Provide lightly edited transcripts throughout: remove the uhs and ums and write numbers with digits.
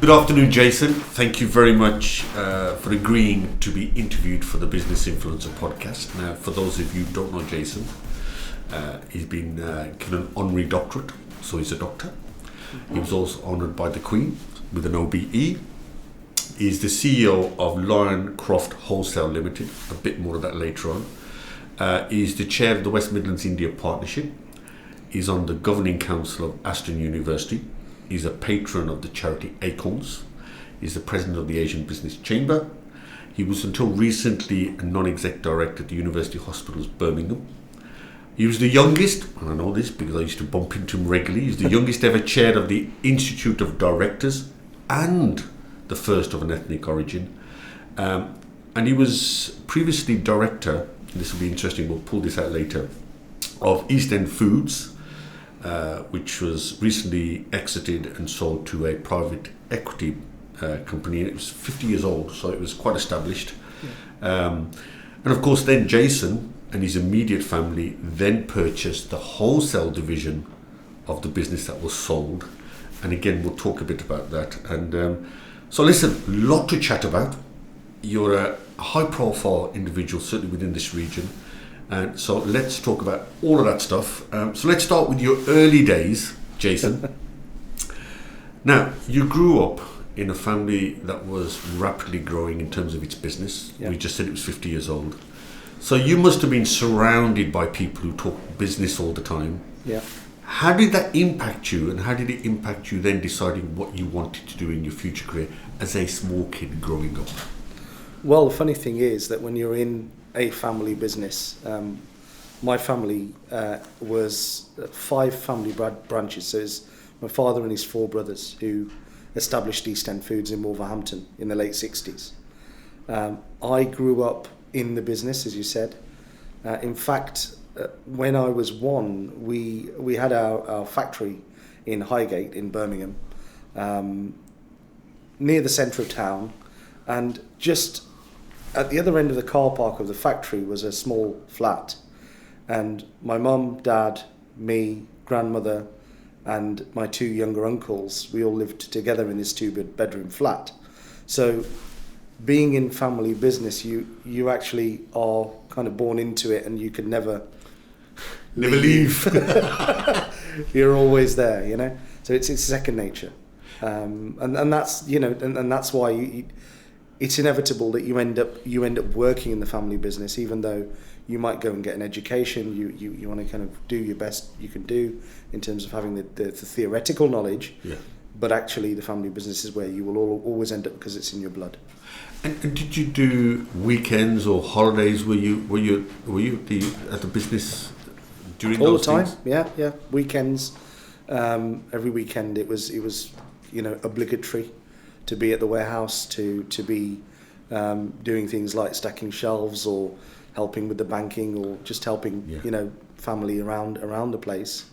Good afternoon, Jason. Thank you very much for agreeing to be interviewed for the Business Influencer podcast. Now, for those of you who don't know Jason, he's been given an honorary doctorate, so he's a doctor. He was also honoured by the Queen with an OBE. He's the CEO of Lioncroft Wholesale Limited, a bit more of that later on. He's the chair of the West Midlands India Partnership. He's on the governing council of Aston University. He's a patron of the charity Acorns. He's the president of the Asian Business Chamber. He was until recently a non-exec director at the University Hospitals Birmingham. He was the youngest, and I know this because I used to bump into him regularly, he's the youngest ever chair of the Institute of Directors and the first of an ethnic origin. And he was previously director, this will be interesting, we'll pull this out later, of EastEnd Foods, which was recently exited and sold to a private equity company. It was 50 years old, so it was quite established. Yeah. And of course then Jason and his immediate family then purchased the wholesale division of the business that was sold. And again, we'll talk a bit about that. And so listen, a lot to chat about. You're a high profile individual, certainly within this region. And so let's talk about all of that stuff. So let's start with your early days, Jason. Now, you grew up in a family that was rapidly growing in terms of its business. Yeah. We just said it was 50 years old. So you must have been surrounded by people who talk business all the time. Yeah. How did that impact you, and how did it impact you then deciding what you wanted to do in your future career as a small kid growing up? Well, the funny thing is that when you're in a family business, my family was 5 family branches. So it's my father and his 4 brothers who established EastEnd Foods in Wolverhampton in the late 60s. I grew up in the business, as you said. In fact, when I was 1, we had our factory in Highgate in Birmingham, near the centre of town, and just at the other end of the car park of the factory was a small flat. And my mum, dad, me, grandmother, and my 2 younger uncles, we all lived together in this 2-bedroom flat. So being in family business, you actually are kind of born into it, and you can never leave. You're always there, you know. So it's second nature, and that's, you know, and that's why it's inevitable that you end up working in the family business, even though you might go and get an education. You want to kind of do your best you can do in terms of having the theoretical knowledge. Yeah. But actually, the family business is where you will always end up because it's in your blood. And did you do weekends or holidays? Were you at the business during all those the time? things? Yeah. Weekends, every weekend it was you know, obligatory to be at the warehouse, to be doing things like stacking shelves or helping with the banking or just helping you know, family around the place.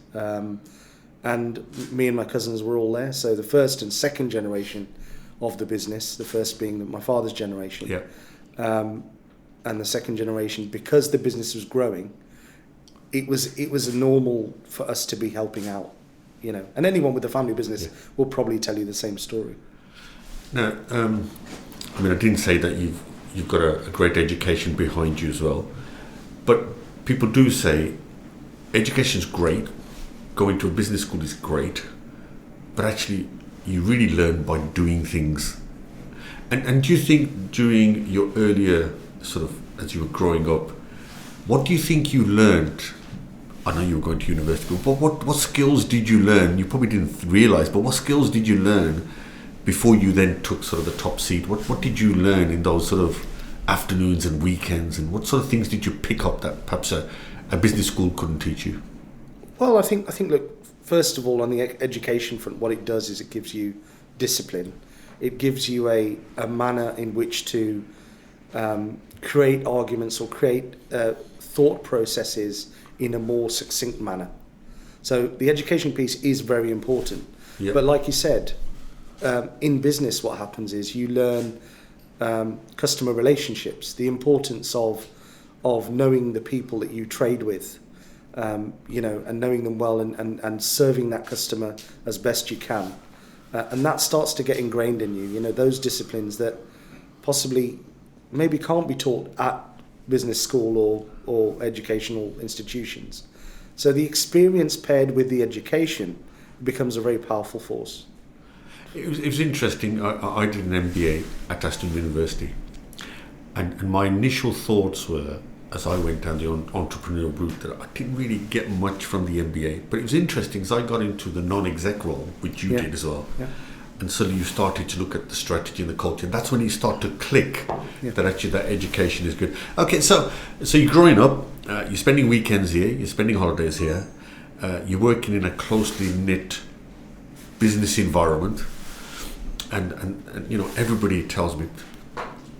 And me and my cousins were all there. So the first and second generation of the business, the first being my father's generation, and the second generation, because the business was growing, it was normal for us to be helping out, you know. And anyone with a family business will probably tell you the same story. Now, I mean, I didn't say that you've got a great education behind you as well, but people do say education's great, going to a business school is great, but actually you really learn by doing things. And do you think during your earlier sort of, as you were growing up, what do you think you learned? I know you were going to university, but what skills did you learn? You probably didn't realise, but what skills did you learn before you then took sort of the top seat? What did you learn in those sort of afternoons and weekends, and what sort of things did you pick up that perhaps a business school couldn't teach you? Well, I think look, first of all, on the education front, what it does is it gives you discipline. It gives you a manner in which to create arguments or create thought processes in a more succinct manner. So the education piece is very important. Yep. But like you said, in business, what happens is you learn customer relationships, the importance of knowing the people that you trade with, and knowing them well and serving that customer as best you can. And that starts to get ingrained in you. You know, those disciplines that possibly maybe can't be taught at business school or educational institutions. So the experience paired with the education becomes a very powerful force. It was interesting. I did an MBA at Aston University, and my initial thoughts were, as I went down the entrepreneurial route, that I didn't really get much from the MBA. But it was interesting as I got into the Nonexec role, which you did as well, and suddenly you started to look at the strategy and the culture, and that's when you start to click that actually that education is good. Okay, so you're growing up, you're spending weekends here, you're spending holidays here, you're working in a closely knit business environment, and you know, everybody tells me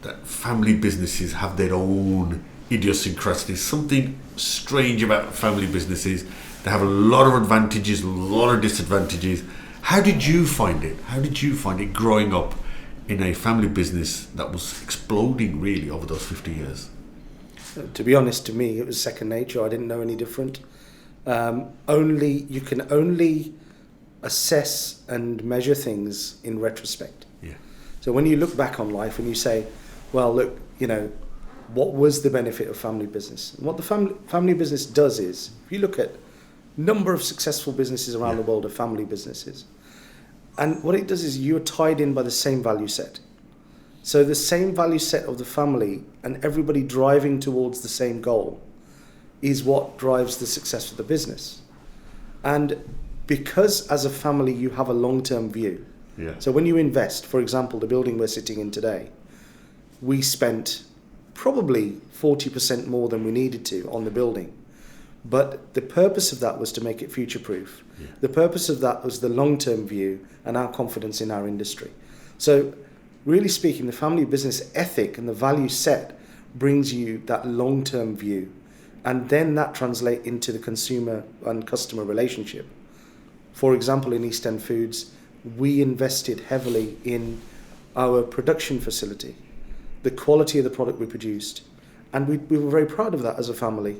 that family businesses have their own idiosyncrasies, something strange about family businesses. They have a lot of advantages, a lot of disadvantages. How did you find it? How did you find it growing up in a family business that was exploding really over those 50 years? To be honest, to me, it was second nature. I didn't know any different. You can only assess and measure things in retrospect. Yeah. So when you look back on life and you say, well, look, you know, what was the benefit of family business? And what the family business does is, if you look at number of successful businesses around the world are family businesses. And what it does is you're tied in by the same value set. So the same value set of the family and everybody driving towards the same goal is what drives the success of the business. And because as a family you have a long-term view. Yeah. So when you invest, for example, the building we're sitting in today, we spent probably 40% more than we needed to on the building. But the purpose of that was to make it future-proof. Yeah. The purpose of that was the long-term view and our confidence in our industry. So really speaking, the family business ethic and the value set brings you that long-term view. And then that translates into the consumer and customer relationship. For example, in EastEnd Foods, we invested heavily in our production facility, the quality of the product we produced. And we were very proud of that as a family.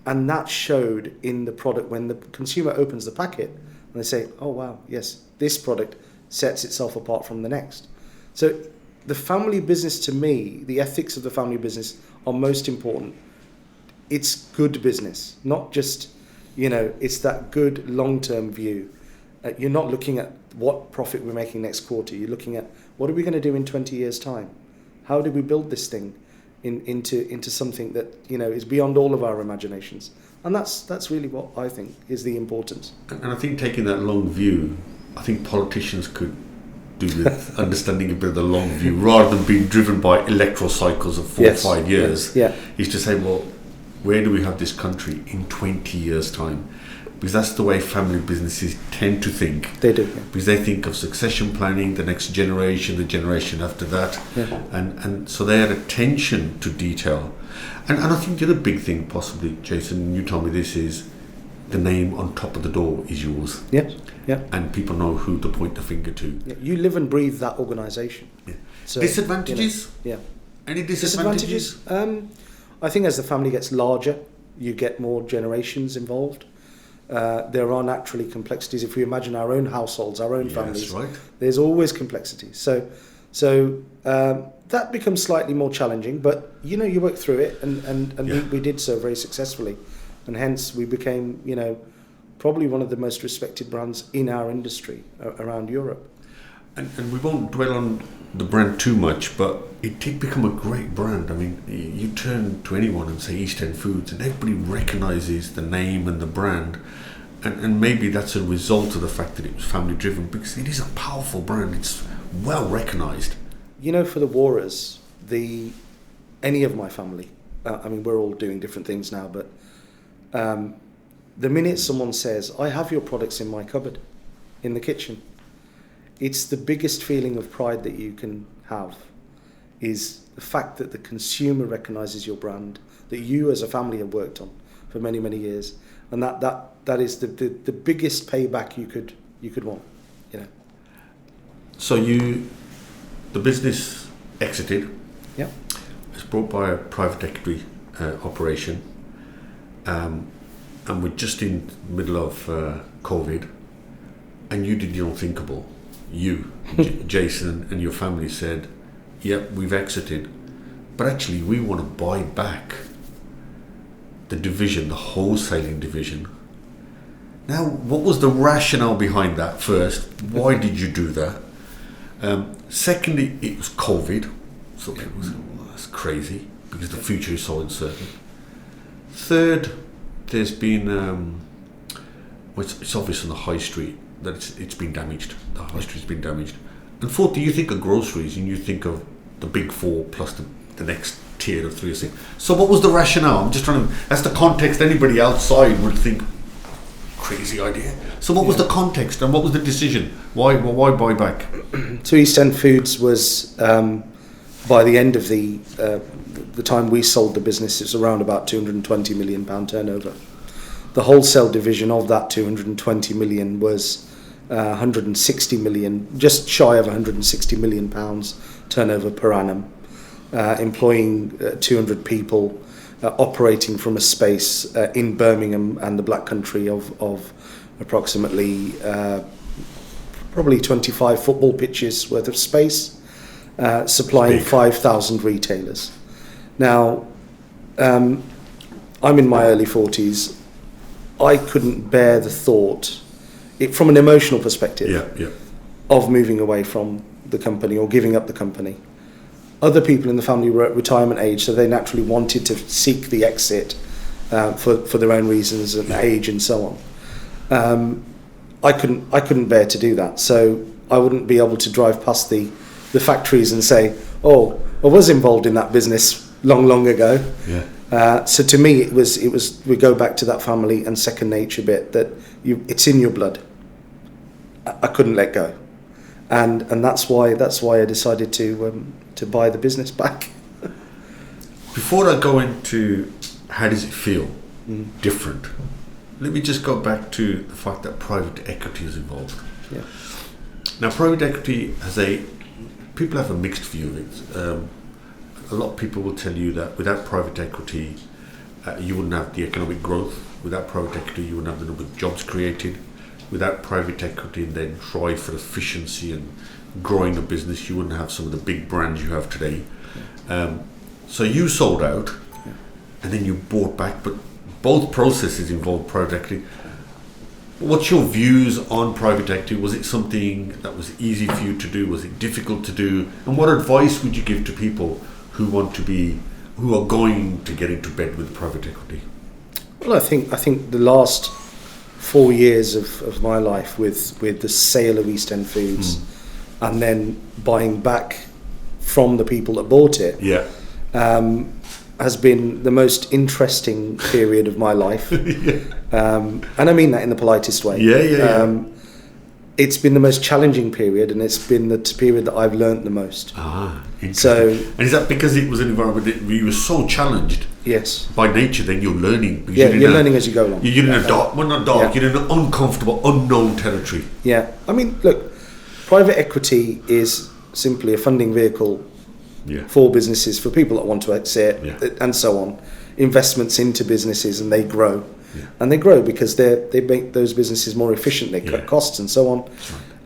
And that showed in the product when the consumer opens the packet and they say, oh, wow, yes, this product sets itself apart from the next. So the family business, to me, the ethics of the family business are most important. It's good business, not just, you know, it's that good long-term view. You're not looking at what profit we're making next quarter. You're looking at what are we going to do in 20 years' time? How do we build this thing into something that, you know, is beyond all of our imaginations? And that's really what I think is the importance. And I think taking that long view, I think politicians could do with understanding a bit of the long view rather than being driven by electoral cycles of 4 or 5 years. Yeah. Is to say, well, where do we have this country in 20 years' time? Because that's the way family businesses tend to think. They do. Yeah. Because they think of succession planning, the next generation, the generation after that. Yeah. And so their attention to detail. And I think the other big thing possibly, Jason, you told me this, is the name on top of the door is yours. Yeah. Yeah. And people know who to point the finger to. Yeah. You live and breathe that organisation. Yeah. So, disadvantages? You know, yeah. Any disadvantages? I think as the family gets larger, you get more generations involved. There are naturally complexities. If we imagine our own households, our own families, right. There's always complexities. So that becomes slightly more challenging, but you know, you work through it, and we did so very successfully, and hence we became, you know, probably one of the most respected brands in our industry around Europe. And we won't dwell on the brand too much, but it did become a great brand. I mean, you turn to anyone and say EastEnd Foods, and everybody recognises the name and the brand. And maybe that's a result of the fact that it was family driven, because it is a powerful brand. It's well recognised. You know, for the Wouhras, any of my family, I mean, we're all doing different things now, but the minute someone says, I have your products in my cupboard, in the kitchen, it's the biggest feeling of pride that you can have, is the fact that the consumer recognises your brand, that you as a family have worked on for many, many years. And that is the biggest payback you could want, you know. So the business exited. Yeah. It's brought by a private equity operation, and we're just in the middle of COVID, and you did the unthinkable. you, Jason, and your family said, "Yep, we've exited, but actually we want to buy back the division, the wholesaling division." Now, what was the rationale behind that? First, why did you do that? Secondly, it was COVID, so people said, "Well, that's crazy because the future is so uncertain." Third, there's been it's obvious on the high street that it's been damaged. The high street's been damaged. And fourth, do you think of groceries and you think of the big four plus the next tier of 3 or 6? So what was the rationale? I'm just trying to, that's the context anybody outside would think, crazy idea. So what was the context and what was the decision? Why buy back? So EastEnd Foods was, by the end of the time we sold the business, it's around about £220 million turnover. The wholesale division of that 220 million was 160 million, just shy of 160 million pounds turnover per annum, employing 200 people, operating from a space in Birmingham and the Black Country of approximately probably 25 football pitches worth of space, supplying 5,000 retailers. Now, I'm in my early 40s. I couldn't bear the thought, from an emotional perspective, of moving away from the company or giving up the company. Other people in the family were at retirement age, so they naturally wanted to seek the exit for their own reasons and age and so on. I couldn't bear to do that, so I wouldn't be able to drive past the factories and say, "Oh, I was involved in that business long ago." Yeah. So to me, it was we go back to that family and second nature bit that it's in your blood. I couldn't let go, and that's why I decided to buy the business back. Before I go into how does it feel different, let me just go back to the fact that private equity is involved. Yeah. Now, private equity people have a mixed view of it. A lot of people will tell you that without private equity, you wouldn't have the economic growth. Without private equity, you wouldn't have the number of jobs created. Without private equity and their drive for efficiency and growing a business, you wouldn't have some of the big brands you have today. So you sold out, and then you bought back, but both processes involve private equity. What's your views on private equity? Was it something that was easy for you to do? Was it difficult to do? And what advice would you give to people who are going to get into bed with private equity? Well, I think the last 4 years of my life with the sale of EastEnd Foods and then buying back from the people that bought it has been the most interesting period of my life. And I mean that in the politest way. It's been the most challenging period, and it's been the period that I've learnt the most. And is that because it was an environment that you were so challenged? Yes. By nature, then you're learning. You're learning as you go along. You're in a dark, you're in an uncomfortable, unknown territory. Yeah. I mean, look, private equity is simply a funding vehicle for businesses, for people that want to exit, and so on. Investments into businesses, and they grow. And they grow because they make those businesses more efficient, they cut costs and so on.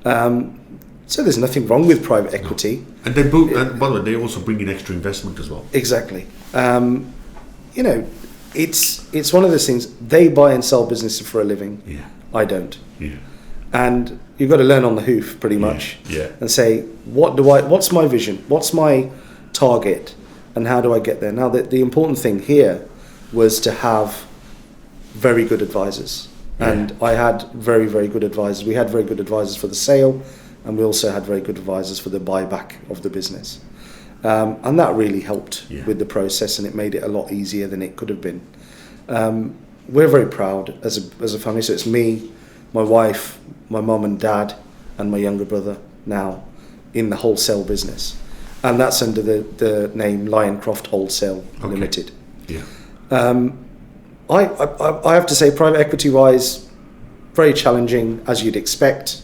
Right. So there's nothing wrong with private equity. No. And and by the way, they also bring in extra investment as well. Exactly. It's one of those things. They buy and sell businesses for a living. I don't. And you've got to learn on the hoof pretty much. And say, what's my vision? What's my target? And how do I get there? Now, the important thing here was to have very good advisors, and I had very, very good advisors. We had very good advisors for the sale, and we also had very good advisors for the buyback of the business, and that really helped with the process, and it made it a lot easier than it could have been. We're very proud as a family. So it's me, my wife, my mum and dad, and my younger brother now in the wholesale business, and that's under the name Lioncroft Wholesale Limited. I have to say, private equity wise, very challenging, as you'd expect.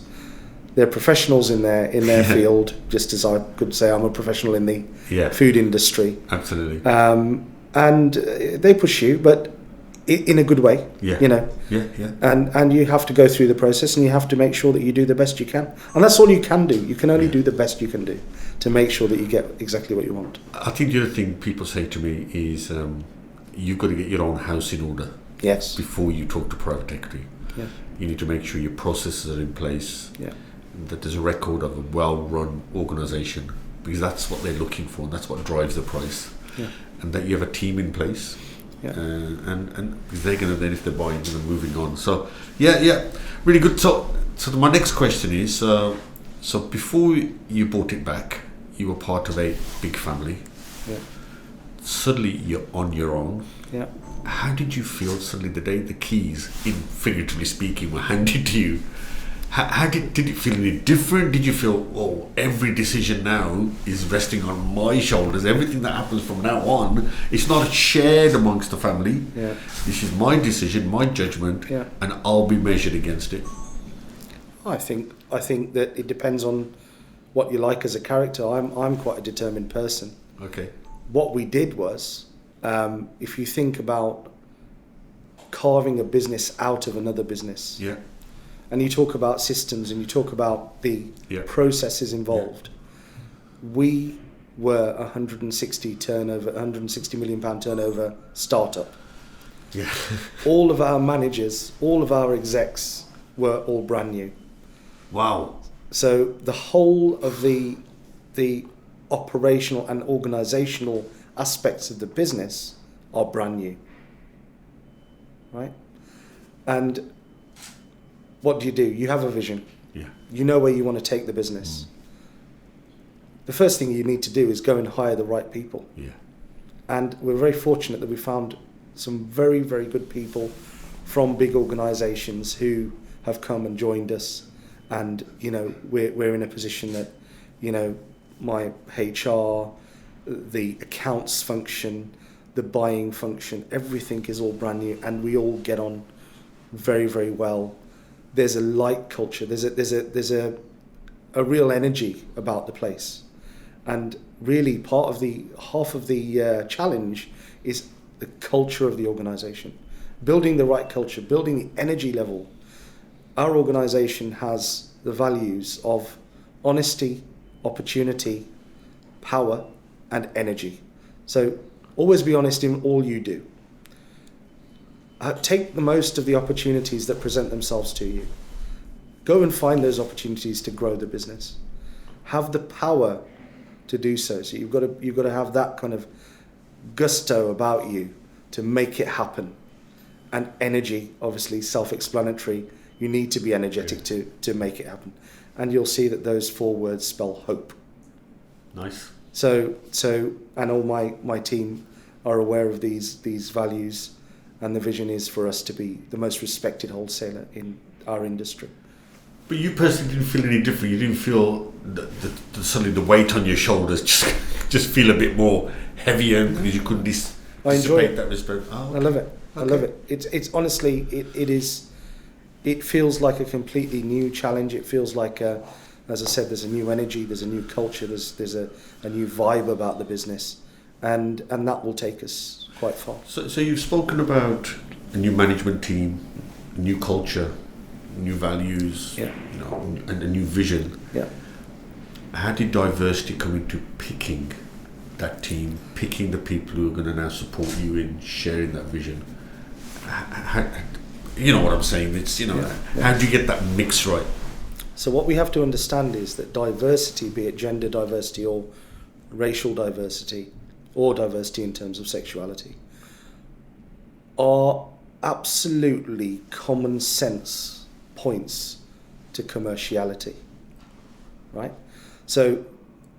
They're professionals in their field, just as I could say I'm a professional in the food industry. Absolutely. And they push you, but in a good way, Yeah. you know. Yeah, yeah. And you have to go through the process, and you have to make sure that you do the best you can. And that's all you can do. You can only do the best you can do to make sure that you get exactly what you want. I think the other thing people say to me is you've got to get your own house in order Yes. before you talk to private equity. Yeah. You need to make sure your processes are in place, Yeah. that there's a record of a well-run organisation, because that's what they're looking for, and that's what drives the price. Yeah. And that you have a team in place. Yeah. And because they're going to then, if they're buying, moving on. So yeah, really good. So my next question is, so before you bought it back, you were part of a big family. Yeah. Suddenly you're on your own. Yeah. How did you feel suddenly the day the keys, in figuratively speaking, were handed to you? How did it feel any different? Did you feel, oh, every decision now is resting on my shoulders? Everything that happens from now on, it's not shared amongst the family. Yeah. This is my decision, my judgment, Yeah. and I'll be measured against it. I think that it depends on what you like as a character. I'm quite a determined person. Okay. What we did was, if you think about carving a business out of another business, Yeah. and you talk about systems and you talk about the Yeah. processes involved, we were 160 million pound turnover startup. Yeah. All of our managers, all of our execs were all brand new. Wow. So the whole of the operational and organizational aspects of the business are brand new, right? And what do? You have a vision. Yeah. You know where you want to take the business. The first thing you need to do is go and hire the right people. Yeah. And we're very fortunate that we found some very, very good people from big organizations who have come and joined us. And, you know, we're in a position that, you know, my HR, the accounts function, the buying function, everything is all brand new, and we all get on very, very well. There's a light culture. There's a real energy about the place, and really half of the challenge is the culture of the organisation, building the right culture, building the energy level. Our organisation has the values of honesty, opportunity, power, and energy. So always be honest in all you do. Take the most of the opportunities that present themselves to you. Go and find those opportunities to grow the business. Have the power to do so. So you've got to have that kind of gusto about you to make it happen. And energy, obviously, self-explanatory. You need to be energetic to make it happen. And you'll see that those 4 words spell hope. Nice. So and all my team are aware of these values, and the vision is for us to be the most respected wholesaler in our industry. But you personally didn't feel any different. You didn't feel suddenly the weight on your shoulders just feel a bit more heavier because you couldn't dissipate that respect. Oh, okay. I love it. Okay. I love it. It's honestly it feels like a completely new challenge. It feels like as I said, there's a new energy, there's a new culture, there's a new vibe about the business, and that will take us quite far. So you've spoken about a new management team, a new culture, new values, Yeah. you know, and a new vision. Yeah. How did diversity come into picking that team, picking the people who are going to now support you in sharing that vision? How, you know what I'm saying? It's, you know, how do you get that mix right? So what we have to understand is that diversity, be it gender diversity or racial diversity or diversity in terms of sexuality, are absolutely common sense points to commerciality, right? So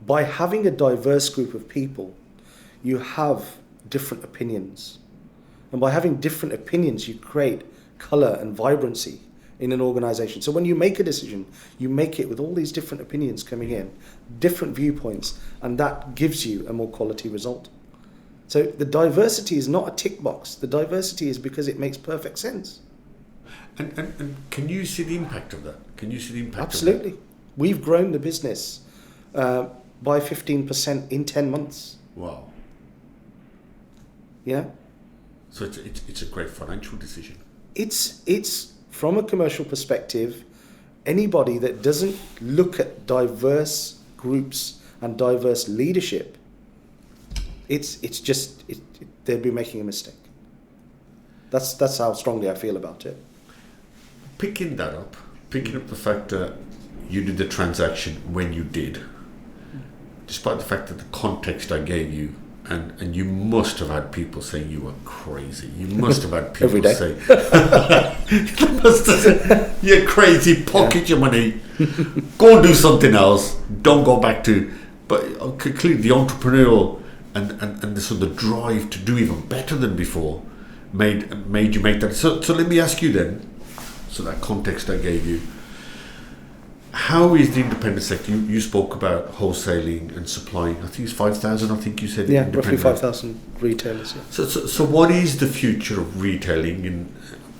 by having a diverse group of people, you have different opinions. And by having different opinions, you create colour and vibrancy in an organisation. So when you make a decision, you make it with all these different opinions coming in, different viewpoints, and that gives you a more quality result. So the diversity is not a tick box. The diversity is because it makes perfect sense. And can you see the impact of that? Can you see the impact Absolutely. of that? We've grown the business by 15% in 10 months. Wow. You know? So it's a great financial decision. It's from a commercial perspective, anybody that doesn't look at diverse groups and diverse leadership, they'd be making a mistake. That's how strongly I feel about it. Picking up the fact that you did the transaction when you did, despite the fact that the context I gave you, and you must have had people saying you were crazy. You must have had people Every day. say, "You're crazy. Pocket your money. Go and do something else. Don't go back to." But clearly, the entrepreneurial and the sort of drive to do even better than before made you make that. So let me ask you then. So that context I gave you. How is the independent sector? You spoke about wholesaling and supplying. I think it's 5,000. I think you said. Yeah, roughly 5,000 retailers. Yeah. So what is the future of retailing in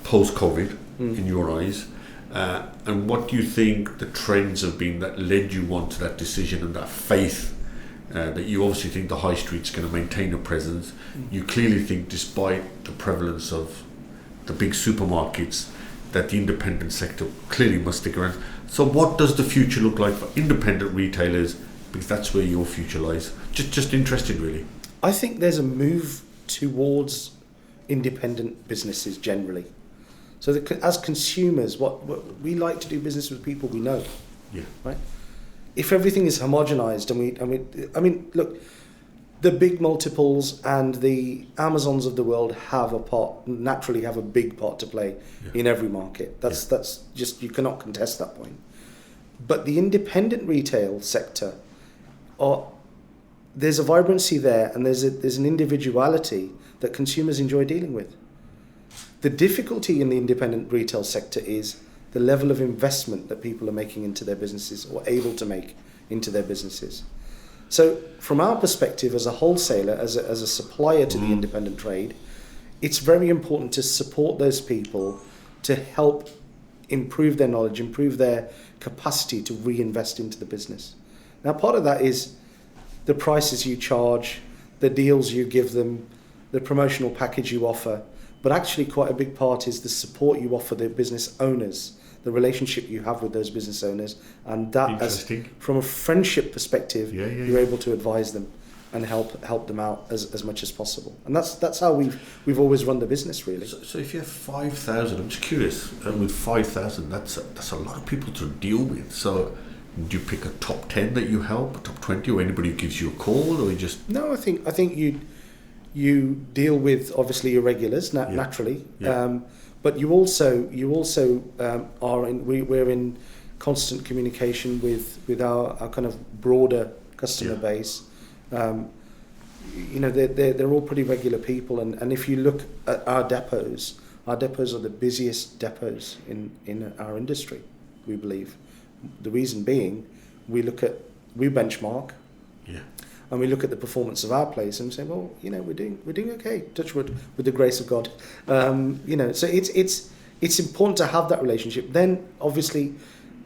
post-COVID in your eyes? And what do you think the trends have been that led you on to that decision and that faith that you obviously think the high street's going to maintain a presence? You clearly think, despite the prevalence of the big supermarkets, that the independent sector clearly must stick around. So what does the future look like for independent retailers? Because that's where your future lies. Just interested, really. I think there's a move towards independent businesses generally. So that as consumers, what we like to do business with people we know. Yeah. Right. If everything is homogenized, I mean, look, the big multiples and the Amazons of the world naturally have a big part to play in every market. That's just, you cannot contest that point. But the independent retail sector, there's a vibrancy there, and there's an individuality that consumers enjoy dealing with. The difficulty in the independent retail sector is the level of investment that people are making into their businesses or able to make into their businesses. So from our perspective as a wholesaler, as a supplier to the independent trade, it's very important to support those people to help improve their knowledge, improve their capacity to reinvest into the business. Now, part of that is the prices you charge, the deals you give them, the promotional package you offer, but actually quite a big part is the support you offer the business owners, the relationship you have with those business owners, and that, from a friendship perspective, you're able to advise them and help them out as much as possible. And that's how we've always run the business, really. So if you have 5,000, I'm just curious, with 5,000, that's a lot of people to deal with. So do you pick a top 10 that you help, a top 20, or anybody who gives you a call, or you just? No, I think you deal with obviously your regulars naturally. Yeah. But you also we're in constant communication with our kind of broader customer base. They're all pretty regular people, and if you look at our depots are the busiest depots in our industry, we believe. The reason being, we benchmark. Yeah. And we look at the performance of our place and say, well, we're doing okay, touch wood, with the grace of God. So it's important to have that relationship. Then obviously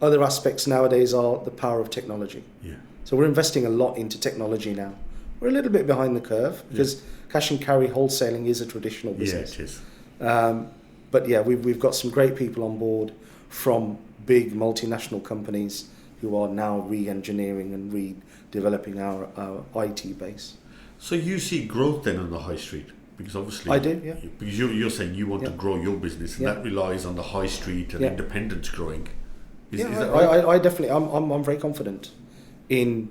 other aspects nowadays are the power of technology. Yeah. So we're investing a lot into technology now. We're a little bit behind the curve because cash and carry wholesaling is a traditional business. Yeah, it is. But yeah, we've got some great people on board from big multinational companies who are now re-engineering and redeveloping our IT base. So you see growth then on the high street? Because obviously... I do, yeah. Because you're saying you want to grow your business, and that relies on the high street and independence growing. Is that right? I definitely... I'm very confident in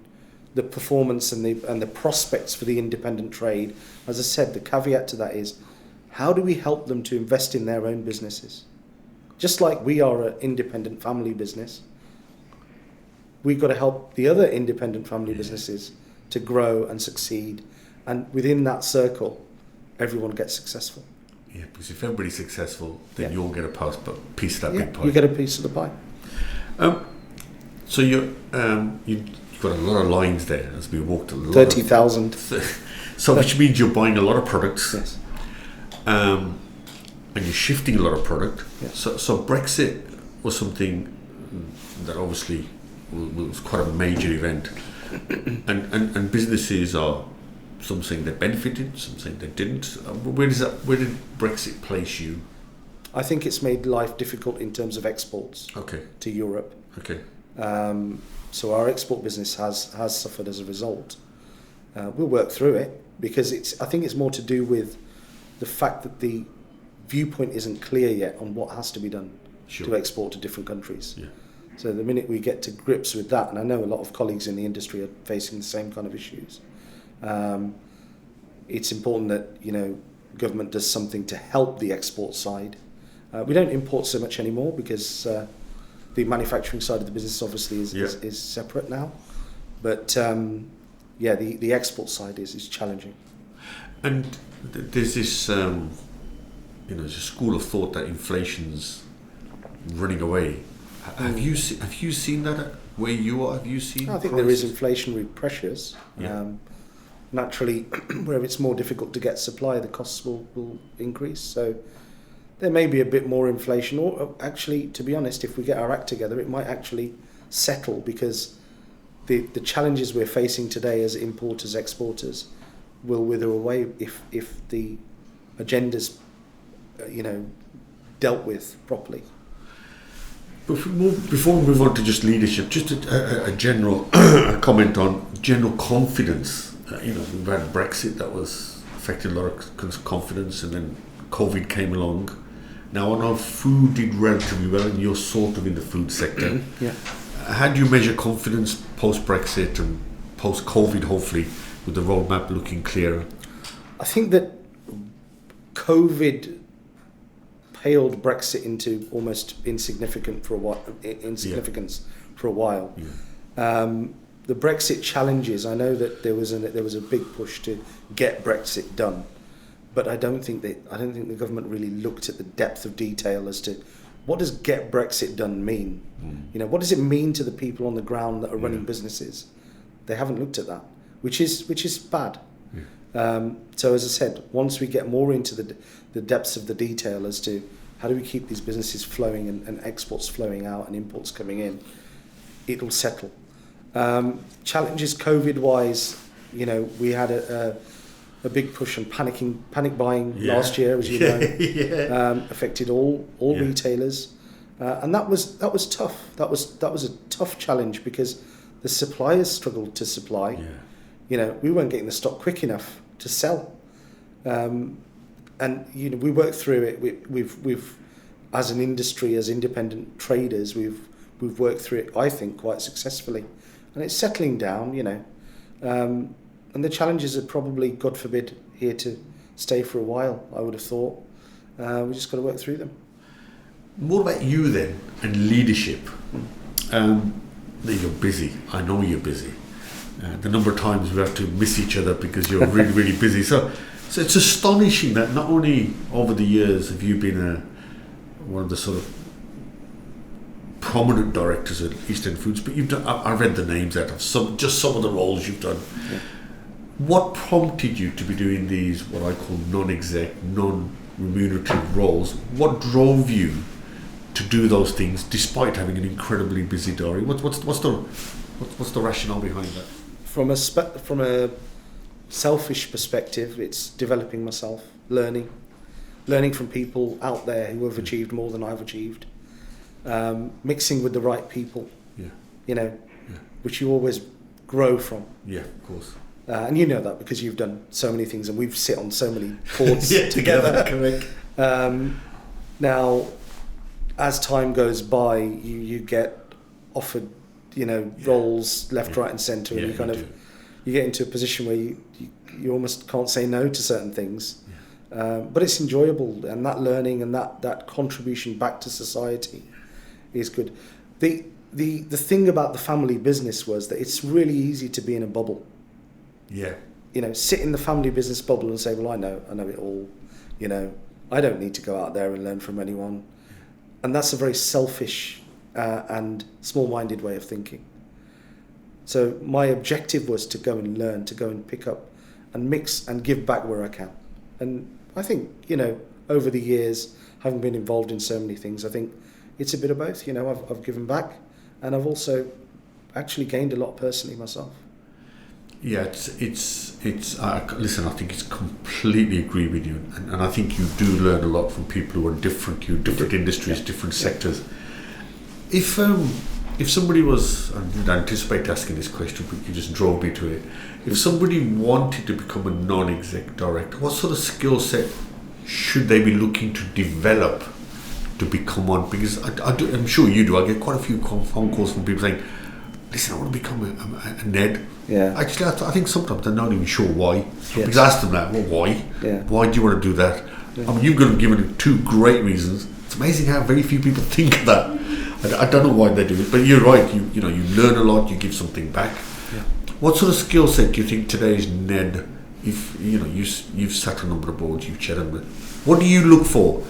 the performance and the prospects for the independent trade. As I said, the caveat to that is, how do we help them to invest in their own businesses? Just like we are an independent family business, we've got to help the other independent family businesses to grow and succeed. And within that circle, everyone gets successful. Yeah, because if everybody's successful, then you'll get a piece of that big pie. You get a piece of the pie. So you've got a lot of lines there as we walked a lot. 30,000. So which means you're buying a lot of products. Yes. And you're shifting a lot of product. Yes. So Brexit was something that obviously was quite a major event. And businesses are Some saying they benefited, some saying they didn't. Where did Brexit place you? I think it's made life difficult in terms of exports to Europe. Okay. So our export business has suffered as a result. We'll work through it because I think it's more to do with the fact that the viewpoint isn't clear yet on what has to be done to export to different countries. Yeah. So the minute we get to grips with that, and I know a lot of colleagues in the industry are facing the same kind of issues, it's important that government does something to help the export side. We don't import so much anymore because the manufacturing side of the business obviously is separate now. But the export side is challenging. And there's this, there's a school of thought that inflation's running away. Have you seen that where you are? Have you seen? I think there is inflationary pressures. Yeah. Naturally, where it's more difficult to get supply, the costs will increase. So there may be a bit more inflation, or actually, to be honest, if we get our act together, it might actually settle because the challenges we're facing today as importers, exporters, will wither away if the agenda's dealt with properly. Before we move on to just leadership, just a general comment on general confidence. We've had Brexit that was affected a lot of confidence, and then COVID came along. Now, I know food did relatively well, and you're sort of in the food sector. Yeah. How do you measure confidence post-Brexit and post-COVID, hopefully, with the roadmap looking clearer? I think that COVID paled Brexit into almost insignificance for a while. Yeah. The Brexit challenges, I know that there was a big push to get Brexit done, but I don't think the government really looked at the depth of detail as to what does get Brexit done mean. What does it mean to the people on the ground that are running businesses? They haven't looked at that, which is bad. Yeah. So as I said, once we get more into the depths of the detail as to how do we keep these businesses flowing and exports flowing out and imports coming in, it'll settle. Challenges COVID-wise, we had a big push on panic buying last year, as you know, affected all retailers, and that was tough. That was a tough challenge because the suppliers struggled to supply. Yeah. We weren't getting the stock quick enough to sell, and we worked through it. We've as an industry, as independent traders, we've worked through it, I think, quite successfully. And it's settling down, and the challenges are probably, God forbid, here to stay for a while, I would have thought. We just got to work through them. What about you then, and leadership? You're busy. I know you're busy. The number of times we have to miss each other because you're really, really busy. So it's astonishing that not only over the years have you been one of the sort of prominent directors at EastEnd Foods, but you've done. I read the names out of some of the roles you've done. Yeah. What prompted you to be doing these, what I call non-exec, non-remunerative roles? What drove you to do those things despite having an incredibly busy diary? What's the rationale behind that? From a selfish perspective, it's developing myself, learning from people out there who have achieved more than I've achieved. Mixing with the right people, which you always grow from. Yeah, of course. And you know that because you've done so many things and we've sit on so many boards together. Correct. Now, as time goes by, you get offered, roles left, right, and centre, and you get into a position where you almost can't say no to certain things. But it's enjoyable, and that learning and that contribution back to society is good. The thing about the family business was that it's really easy to be in a bubble. Yeah. Sit in the family business bubble and say, well, I know it all. I don't need to go out there and learn from anyone. And that's a very selfish and small-minded way of thinking. So my objective was to go and learn, to go and pick up and mix and give back where I can. And I think, over the years, having been involved in so many things, I think it's a bit of both. I've given back, and I've also actually gained a lot personally myself. Yeah, listen, I think it's completely agree with you, and I think you do learn a lot from people who are different, different industries, different sectors. If somebody was, I didn't anticipate asking this question, but you just drove me to it. If somebody wanted to become a non-exec director, what sort of skill set should they be looking to develop to become one? Because I'm sure you do. I get quite a few phone calls from people saying, listen, I want to become a NED. Yeah. Actually, I think sometimes they're not even sure why. Yes. Because I ask them that, well, why? Yeah. Why do you want to do that? Yeah. I mean, you've given two great reasons. It's amazing how very few people think of that. I don't know why they do it, but you're right. You learn a lot. You give something back. Yeah. What sort of skill set do you think today's NED? If you've sat on a number of boards, you've chatted with. What do you look for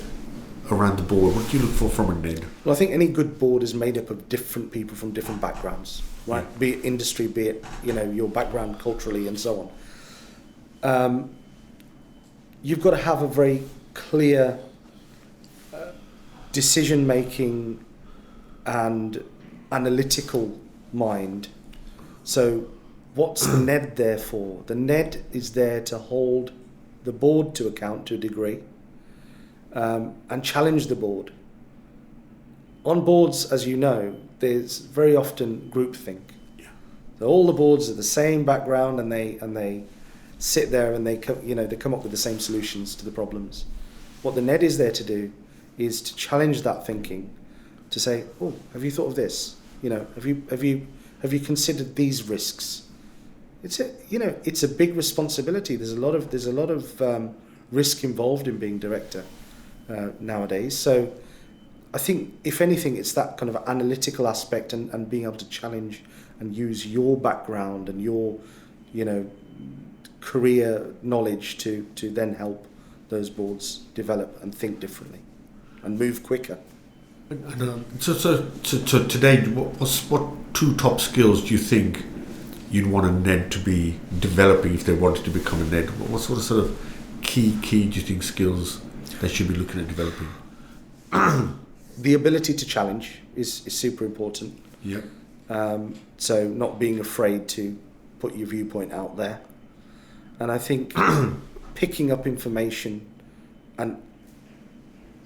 around the board? What do you look for from a NED? Well, I think any good board is made up of different people from different backgrounds, right? Yeah. Be it industry, be it your background culturally, and so on. You've got to have a very clear decision-making and analytical mind. So what's the NED there for? The NED is there to hold the board to account to a degree, and challenge the board. On boards, as you know, there's very often groupthink. Yeah. So all the boards are the same background, and they sit there and they come up with the same solutions to the problems. What the NED is there to do is to challenge that thinking, to say, oh, have you thought of this? Have you considered these risks? It's a big responsibility. There's a lot of risk involved in being director nowadays. So I think, if anything, it's that kind of analytical aspect and being able to challenge and use your background and your career knowledge to then help those boards develop and think differently and move quicker. So today, what two top skills do you think you'd want a NED to be developing if they wanted to become a NED? What sort of key do you think skills they should be looking at developing? The ability to challenge is super important. Yeah. So not being afraid to put your viewpoint out there. And I think picking up information and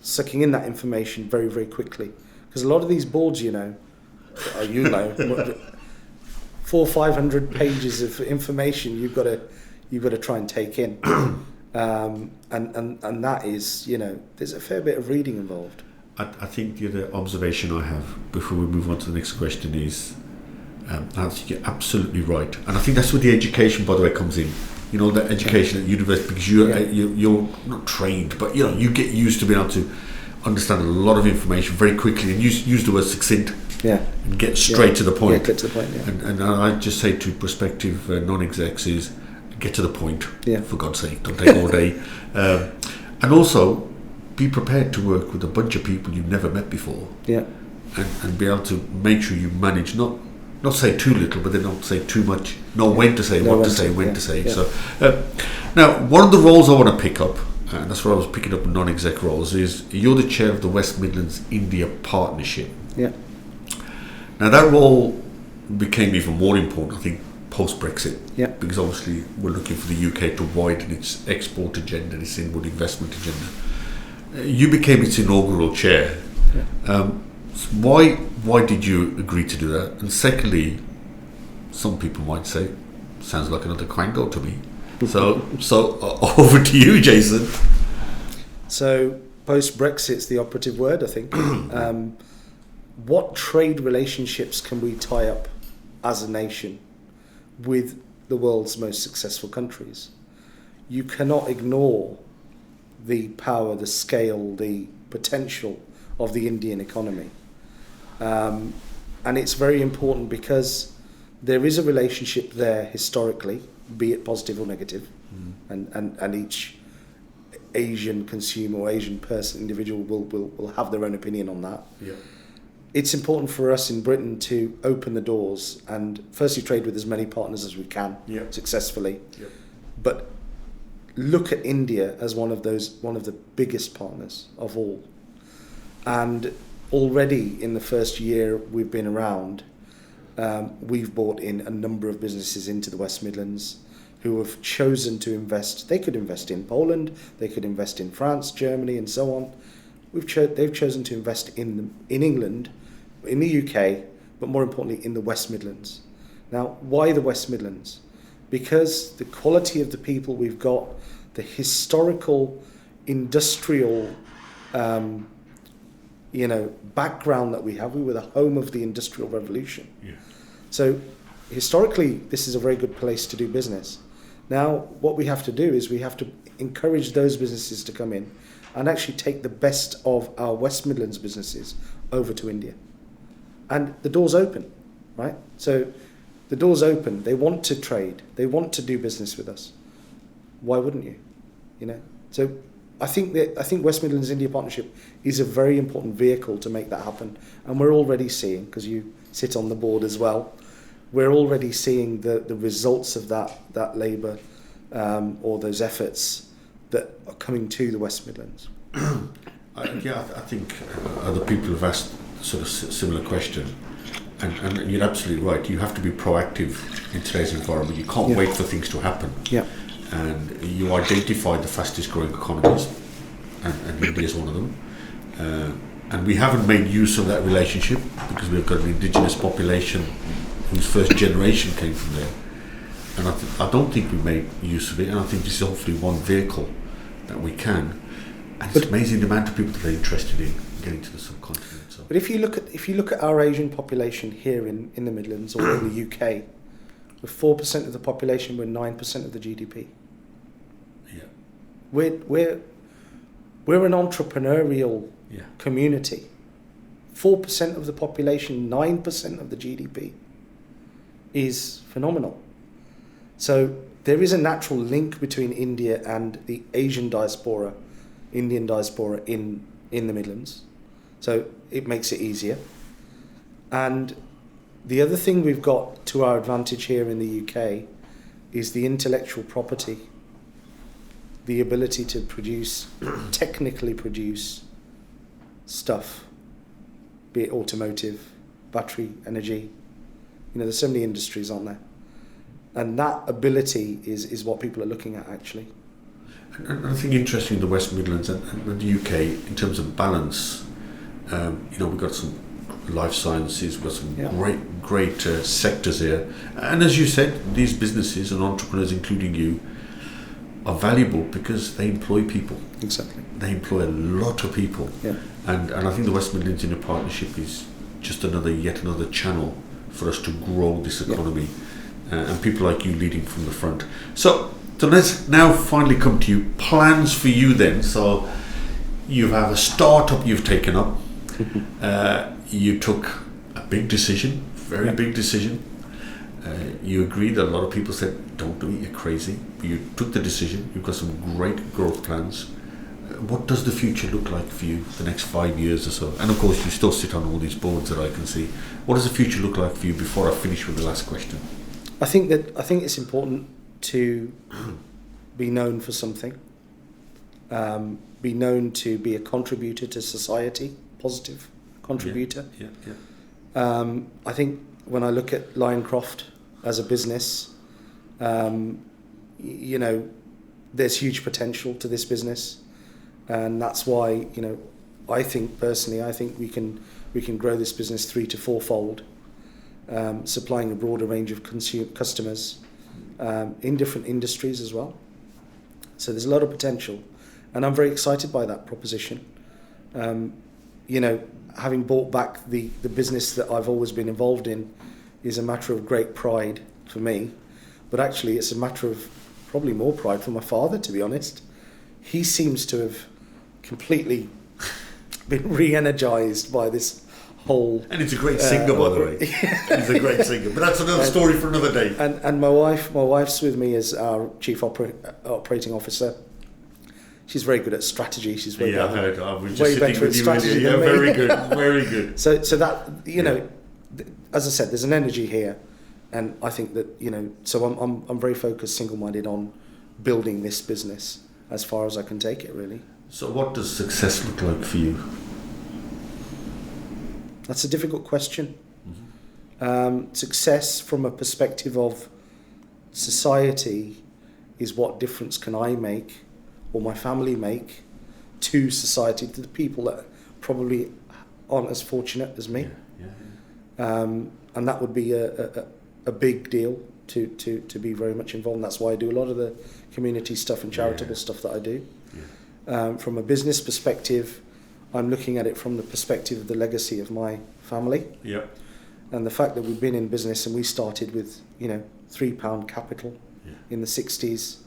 sucking in that information very, very quickly. Because a lot of these boards, 400 or 500 pages of information you've got to try and take in. And that is, there's a fair bit of reading involved. I think the other observation I have before we move on to the next question is, I think you're absolutely right, and I think that's where the education, by the way, comes in. The education at university, because you're not trained, but you get used to being able to understand a lot of information very quickly and use the word succinct. Yeah. And get straight to the point. Yeah, get to the point. Yeah. And I just say to prospective non-execs is get to the point. Yeah. For God's sake, don't take all day. And also be prepared to work with a bunch of people you've never met before. Yeah. And be able to make sure you manage not say too little, but then not say too much. Know when to say, what to say, when to say. Yeah. So now, one of the roles I want to pick up, and that's what I was picking up in non-exec roles, is you're the chair of the West Midlands India Partnership. Yeah. Now that role became even more important, I think, post-Brexit. Yeah. Because obviously we're looking for the UK to widen its export agenda, its inward investment agenda. You became its inaugural chair. Yeah. Why did you agree to do that? And secondly, some people might say, sounds like another Quango to me. So over to you, Jason. So post-Brexit's the operative word, I think. What trade relationships can we tie up as a nation with the world's most successful countries? You cannot ignore the power, the scale, the potential of the Indian economy. And it's very important because there is a relationship there historically, be it positive or negative, and each Asian consumer or Asian person, individual will have their own opinion on that. Yeah. It's important for us in Britain to open the doors and firstly trade with as many partners as we can successfully, but look at India as one of the biggest partners of all. And already in the first year we've been around, We've brought in a number of businesses into the West Midlands who have chosen to invest. They could invest in Poland, they could invest in France, Germany, and so on. They've chosen to invest in England, in the UK, but more importantly in the West Midlands. Now, why the West Midlands? Because the quality of the people we've got, the historical, industrial, background that we have. We were the home of the Industrial Revolution. Yeah. So historically, this is a very good place to do business. Now, what we have to do is we have to encourage those businesses to come in and actually take the best of our West Midlands businesses over to India. And the door's open, right? So the door's open. They want to trade. They want to do business with us. Why wouldn't you? So I think West Midlands India Partnership is a very important vehicle to make that happen. And we're already seeing, because you sit on the board as well, we're already seeing the results of that labour or those efforts that are coming to the West Midlands. I think other people have asked sort of similar question, and you're absolutely right. You have to be proactive in today's environment. You can't wait for things to happen. Yeah. And you identified the fastest growing economies, and India is one of them. And we haven't made use of that relationship because we've got an indigenous population whose first generation came from there. And I don't think we made use of it, and I think this is hopefully one vehicle that we can. And it's amazing the amount of people that are interested in getting to the subcontinent. So. But if you look at our Asian population here in the Midlands or in the UK, we're 4% of the population, we're 9% of the GDP. Yeah. We're an entrepreneurial community. 4% of the population, 9% of the GDP is phenomenal. So there is a natural link between India and the Asian diaspora, Indian diaspora in the Midlands. So it makes it easier. And the other thing we've got to our advantage here in the UK is the intellectual property, the ability to technically produce stuff, be it automotive, battery, energy. There's so many industries, aren't there? And that ability is what people are looking at, actually. And I think interesting in the West Midlands and the UK in terms of balance. We've got some life sciences, we've got some great sectors here. And as you said, these businesses and entrepreneurs, including you, are valuable because they employ people. Exactly. They employ a lot of people. Yeah. And I think the West Midlands India Partnership is just yet another channel for us to grow this economy. And people like you leading from the front. So let's now finally come to you. Plans for you then. So you have a startup you've taken up. You took a big decision, very big decision. You agreed that a lot of people said, don't do it, you're crazy. But you took the decision. You've got some great growth plans. What does the future look like for you the next 5 years or so? And of course, you still sit on all these boards that I can see. What does the future look like for you before I finish with the last question? I think it's important to be known for something, be known to be a contributor to society, positive contributor. I think when I look at Lioncroft as a business, there's huge potential to this business, and that's why I think we can grow this business 3 to 4-fold. Supplying a broader range of customers in different industries as well. So there's a lot of potential, and I'm very excited by that proposition. Having bought back the business that I've always been involved in is a matter of great pride for me, but actually it's a matter of probably more pride for my father, to be honest. He seems to have completely been re-energized by this whole... And he's a great singer, by the way. He's a great singer, but that's another story for another day. And my wife's with me as our chief operating officer. She's very good at strategy. She's way better. I heard. I was just way sitting better with at you. strategy than me. Very good, very good. So that as I said, there's an energy here, and I think that So I'm very focused, single-minded on building this business as far as I can take it, really. So what does success look like for you? That's a difficult question. Success from a perspective of society is what difference can I make or my family make to society, to the people that probably aren't as fortunate as me. And that would be a big deal to be very much involved. And that's why I do a lot of the community stuff and charitable stuff that I do. From a business perspective, I'm looking at it from the perspective of the legacy of my family. And the fact that we've been in business and we started with, £3 capital in the 60s,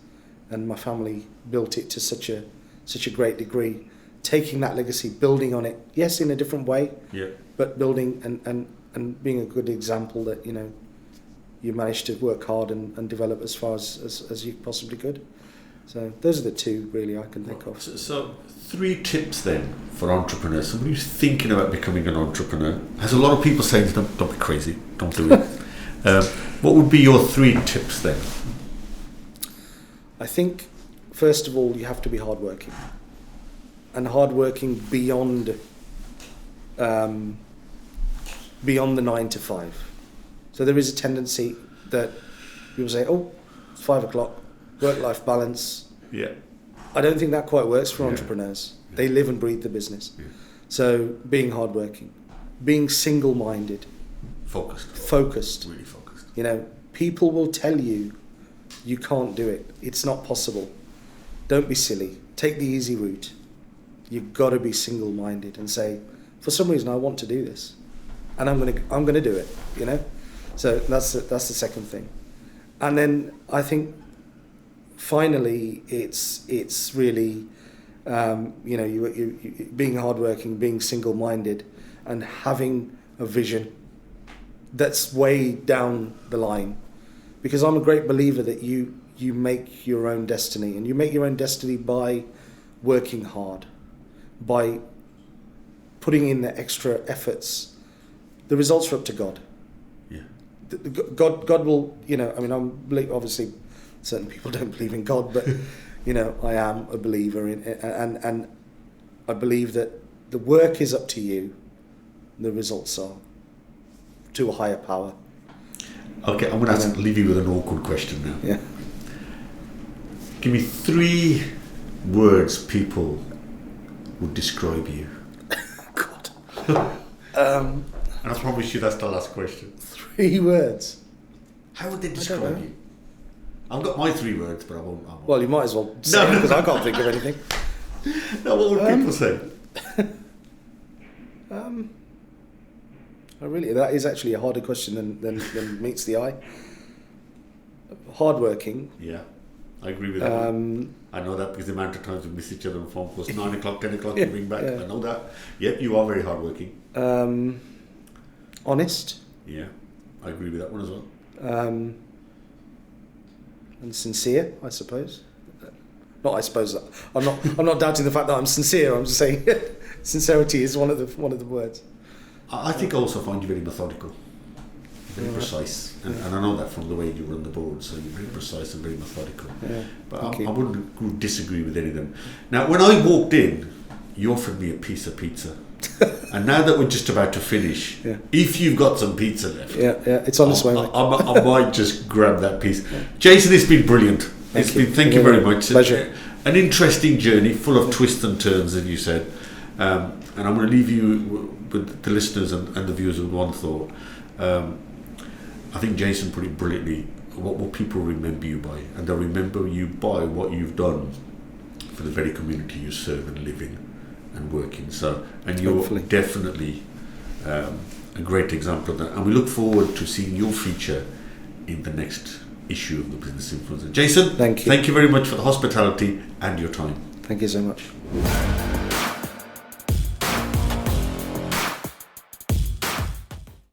and my family built it to such a great degree, taking that legacy, building on it, yes, in a different way, but building and being a good example that, you managed to work hard and develop as far as you possibly could. So those are the two really I can think of. So 3 tips then for entrepreneurs. Somebody who's thinking about becoming an entrepreneur. Has a lot of people saying to them, don't be crazy, don't do it. What would be your 3 tips then? I think, first of all, you have to be hardworking. And hardworking beyond the 9 to 5. So there is a tendency that people say, it's 5 o'clock, work-life balance. I don't think that quite works for entrepreneurs. They live and breathe the business. So being hardworking, being single-minded. Focused. Really focused. People will tell you you can't do it. It's not possible. Don't be silly. Take the easy route. You've got to be single-minded and say, for some reason I want to do this, and I'm gonna do it. So that's the second thing. And then I think finally it's really you being hardworking, being single-minded, and having a vision that's way down the line. Because I'm a great believer that you make your own destiny, and you make your own destiny by working hard, by putting in the extra efforts. The results are up to God. God will, obviously certain people don't believe in God, but I am a believer in, and I believe that the work is up to you, the results are to a higher power. Okay, I'm going to leave you with an awkward question now. Give me 3 words people would describe you. God. And I promise you that's the last question. 3 words. How would they describe you? I've got my 3 words, but I won't. Well, you might as well say it, because I can't think of anything. No, what would people say? That is actually a harder question than meets the eye. Hardworking. Yeah, I agree with that. I know that because the amount of times we miss each other on phone calls, 9 o'clock, 10 o'clock, you ring back. I know that. Yep, you are very hardworking. Honest. Yeah, I agree with that one as well. And sincere, I suppose. Not I suppose. I'm not doubting the fact that I'm sincere. I'm just saying sincerity is one of the words. I think I also find you very methodical, very precise, and I know that from the way you run the board. So you're very precise and very methodical. But I wouldn't disagree with any of them. Now, when I walked in, you offered me a piece of pizza. And now that we're just about to finish, if you've got some pizza left, it's on its way. I might just grab that piece. Jason, it's been brilliant. Thank you very much. Pleasure. An interesting journey, full of twists and turns, as you said. And I'm going to leave you with the listeners and the viewers with one thought. I think Jason put it brilliantly. What will people remember you by? And they'll remember you by what you've done for the very community you serve and live in and work in. So, and you're Hopefully. Definitely a great example of that. And we look forward to seeing your feature in the next issue of the Business Influencer. Jason, thank you. Thank you very much for the hospitality and your time. Thank you so much.